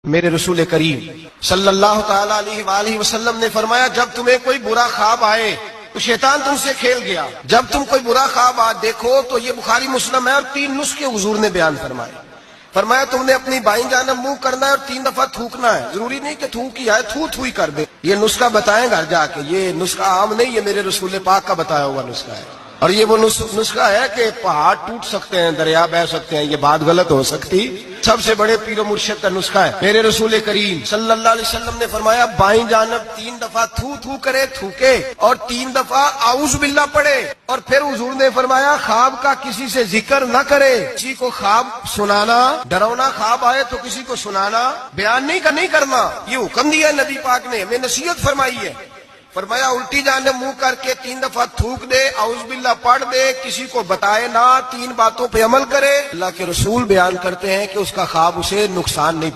मेरे रसूल करीम सल्लल्लाहु ताला अलैहि वसल्लम ने फरमाया, जब तुम्हें कोई बुरा ख्वाब आए तो शैतान तुमसे खेल गया। जब तुम कोई बुरा ख्वाब देखो तो ये बुखारी मुस्लिम है और 3 नुस्खे हुजूर ने बयान फरमाए। फरमाया तुमने अपनी बाईं जानब मुंह करना है और 3 दफा थूकना है। जरूरी नहीं कि थूक ही आए, थू ही कर दे। ये नुस्खा बताएं घर जाके, ये नुस्खा आम नहीं, ये मेरे रसूल पाक का बताया हुआ नुस्खा है। और ये वो नुस्खा है कि पहाड़ टूट सकते हैं, दरिया बह सकते हैं, ये बात गलत हो सकती। सबसे बड़े पीरो मुर्शिद का नुस्खा है। मेरे रसूल करीम सल्लल्लाहु अलैहि वसल्लम ने फरमाया, बाईं जानब 3 दफा थू करे, थूके, और 3 दफा आऊज़ बिल्लाह पढ़े। और फिर हुजूर ने फरमाया, ख्वाब का किसी से जिक्र न करे। किसी को ख्वाब सुनाना, डरावना ख्वाब आए तो किसी को सुनाना, बयान नहीं करना। ये हुक्म दिया नबी पाक ने, हमें नसीहत फरमाई है। फरमाया उल्टी जानब मुंह करके 3 दफा थूक दे, औज़ बिल्लाह पढ़ दे, किसी को बताए ना, 3 बातों पे अमल करे। अल्लाह के रसूल बयान करते हैं कि उसका ख्वाब उसे नुकसान नहीं पहुंचा।